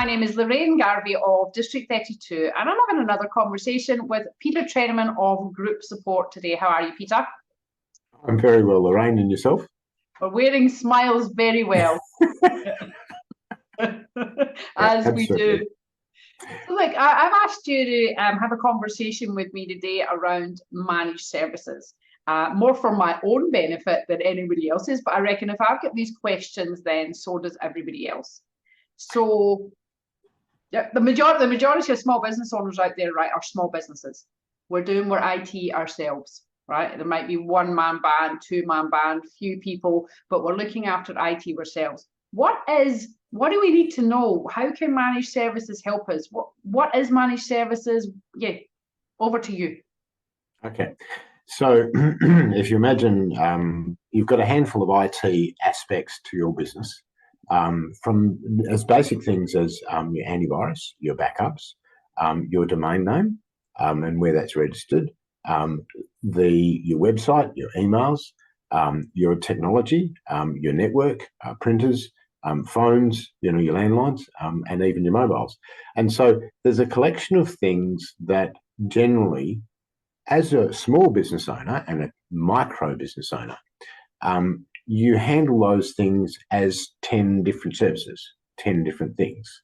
name is Lorraine Garvey of District 32, and I'm having another conversation with Peter Trenaman of Groupsupport today. How are you, Peter? I'm very well, Lorraine, and yourself? We're wearing smiles very well, as we do. So look, I've asked you to have a conversation with me today around managed services, more for my own benefit than anybody else's, but I reckon if I've got these questions, then so does everybody else. So yeah, the majority of small business owners out there, right, are small businesses. We're doing our IT ourselves, right? There might be one-man band, two-man band, few people, but we're looking after IT ourselves. What do we need to know? How can managed services help us? What is managed services? Yeah, over to you. Okay. So if you imagine you've got a handful of IT aspects to your business, from as basic things as your antivirus, your backups, your domain name, and where that's registered, your website, your emails, your technology, your network, printers, phones, your landlines, and even your mobiles. And so there's a collection of things that generally, as a small business owner and a micro business owner, you handle those things as 10 different services, 10 different things.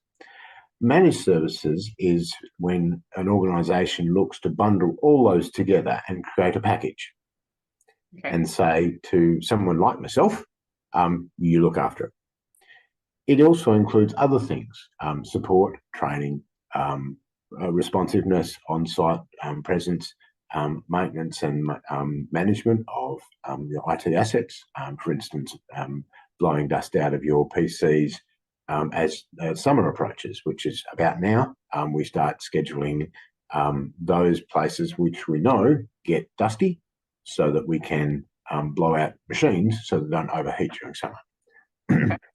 Managed services is when an organisation looks to bundle all those together and create a package. Okay. And say to someone like myself, you look after it. It also includes other things, support, training, responsiveness, on-site presence, maintenance and management of your IT assets, for instance, blowing dust out of your PCs as summer approaches, which is about now. We start scheduling those places which we know get dusty so that we can blow out machines so they don't overheat during summer.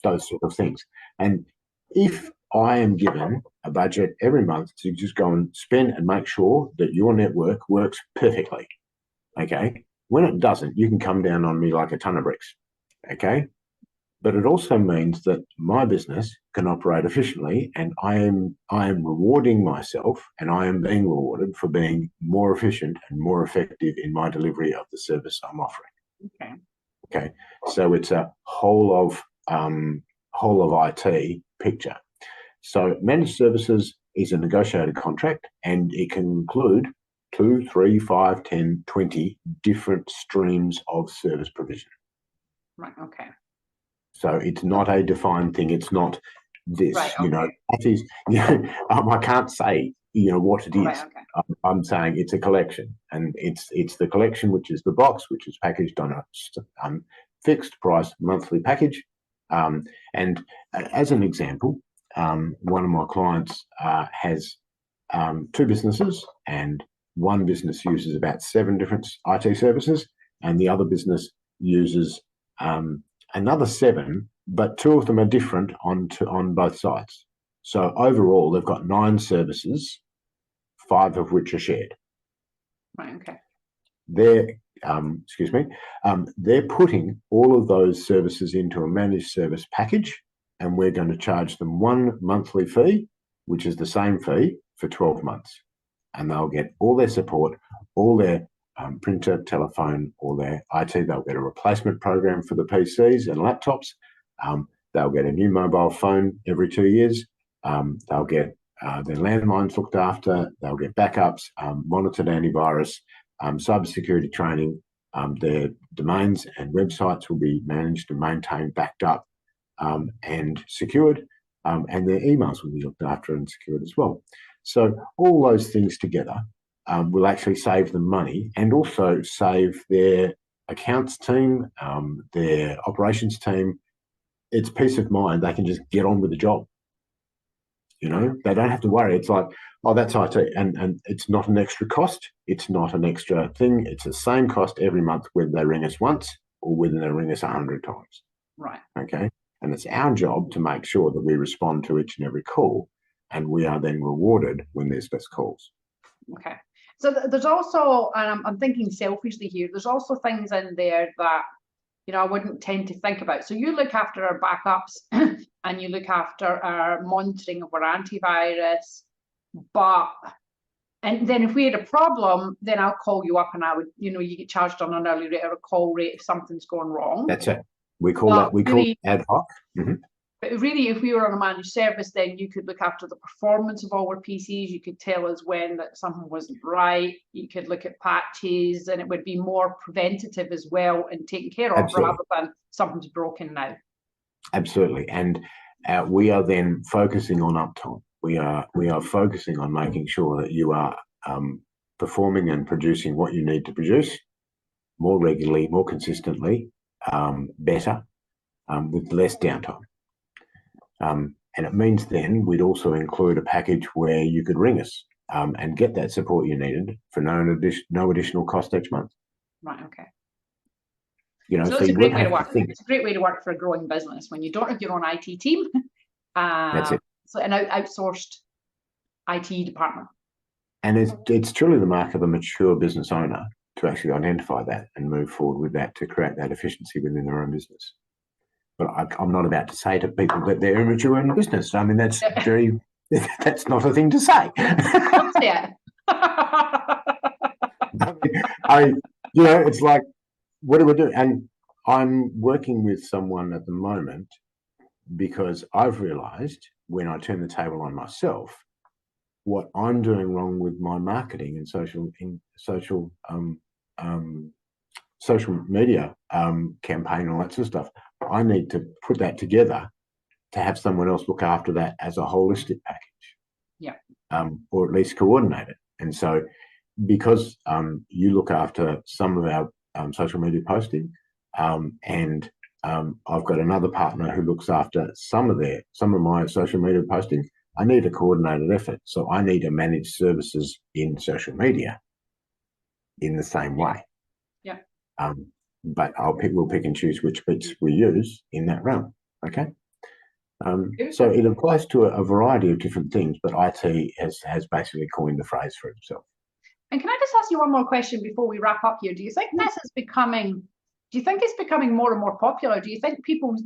Those sort of things. And if I am given a budget every month to just go and spend and make sure that your network works perfectly, okay? When it doesn't, you can come down on me like a ton of bricks, okay? But it also means that my business can operate efficiently, and I am rewarding myself, and I am being rewarded for being more efficient and more effective in my delivery of the service I'm offering. Okay. So it's a whole of IT picture. So managed services is a negotiated contract, and it can include 2, 3, 5, 10, 20 different streams of service provision. Right, okay. So it's not a defined thing. It's not this, right, okay. That is, I can't say, what it is. Right, okay. I'm saying it's a collection, and it's the collection, which is the box, which is packaged on a fixed price monthly package. And as an example, one of my clients has 2 businesses, and one business uses about 7 different IT services, and the other business uses another 7, but 2 of them are different on both sides. So overall, they've got 9 services, 5 of which are shared. Right. Okay. They're putting all of those services into a managed service package, and we're going to charge them one monthly fee, which is the same fee for 12 months. And they'll get all their support, all their printer, telephone, all their IT. They'll get a replacement program for the PCs and laptops. They'll get a new mobile phone every 2 years. They'll get their landlines looked after. They'll get backups, monitored antivirus, cybersecurity training. Their domains and websites will be managed and maintained, backed up, and secured, and their emails will be looked after and secured as well. So all those things together will actually save them money, and also save their accounts team, their operations team. It's peace of mind. They can just get on with the job. They don't have to worry. It's like, oh, that's IT, and it's not an extra cost. It's not an extra thing. It's the same cost every month, whether they ring us once or whether they ring us 100 times. Right. Okay. And it's our job to make sure that we respond to each and every call, and we are then rewarded when there's less calls. Okay. So there's also, and I'm thinking selfishly here, there's also things in there that, I wouldn't tend to think about. So you look after our backups, and you look after our monitoring of our antivirus, and then if we had a problem, then I'll call you up and I would, you get charged on an early rate or a call rate if something's going wrong. That's it. We call it ad hoc. Mm-hmm. But really, if we were on a managed service, then you could look after the performance of all our PCs. You could tell us when that something wasn't right. You could look at patches, and it would be more preventative as well and taken care of, rather than something's broken now. Absolutely. And we are then focusing on uptime. We are focusing on making sure that you are performing and producing what you need to produce more regularly, more consistently, better, with less downtime. And it means then we'd also include a package where you could ring us and get that support you needed for no additional cost each month. Right. Okay. So it's a great way to work. It's a great way to work for a growing business when you don't have your own IT team. That's it. So an outsourced IT department. And it's truly the mark of a mature business owner to actually identify that and move forward with that to create that efficiency within their own business. But I'm not about to say to people that they're immature in the business. I mean, that's that's not a thing to say. It's like, what do we do? And I'm working with someone at the moment because I've realized when I turn the table on myself, what I'm doing wrong with my marketing and social media campaign and all that sort of stuff. I need to put that together to have someone else look after that as a holistic package. Yeah. Or at least coordinate it. And so because you look after some of our social media posting, and I've got another partner who looks after some of my social media posting, I need a coordinated effort. So I need to manage services in social media in the same way. Yeah. But we'll pick and choose which bits we use in that realm. Okay. So it applies to a variety of different things, but IT has basically coined the phrase for itself. And can I just ask you one more question before we wrap up here? Do you think it's becoming more and more popular? Do you think people,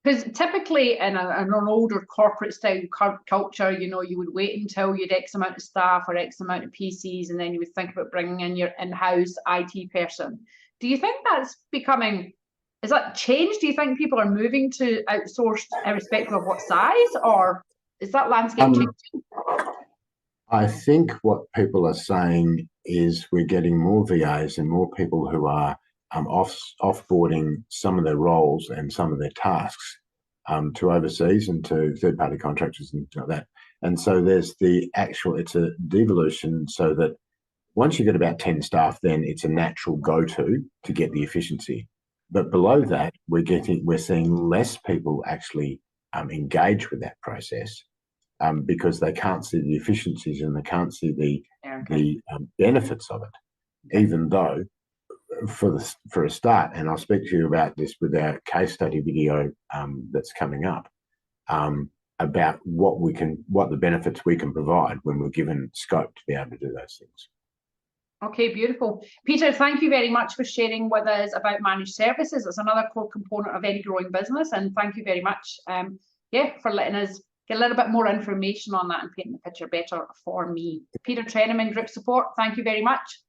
because typically in an older corporate style culture, you would wait until you had X amount of staff or X amount of PCs, and then you would think about bringing in your in-house IT person. Do you think that's becoming, is that changed? Do you think people are moving to outsourced irrespective of what size, or is that landscape changing? I think what people are saying is we're getting more VAs and more people who are offboarding some of their roles and some of their tasks to overseas and to third-party contractors and like that. And so there's it's a devolution, so that once you get about 10 staff, then it's a natural go-to to get the efficiency. But below that, we're seeing less people actually engage with that process because they can't see the efficiencies and they can't see the benefits of it, even though for a start, and I'll speak to you about this with our case study video that's coming up, about what the benefits we can provide when we're given scope to be able to do those things. Okay, beautiful. Peter, thank you very much for sharing with us about managed services. It's another core component of any growing business, and thank you very much for letting us get a little bit more information on that and painting the picture better for me. Peter Trenaman, Group Support, thank you very much.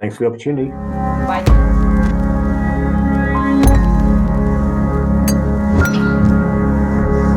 Thanks for the opportunity. Bye.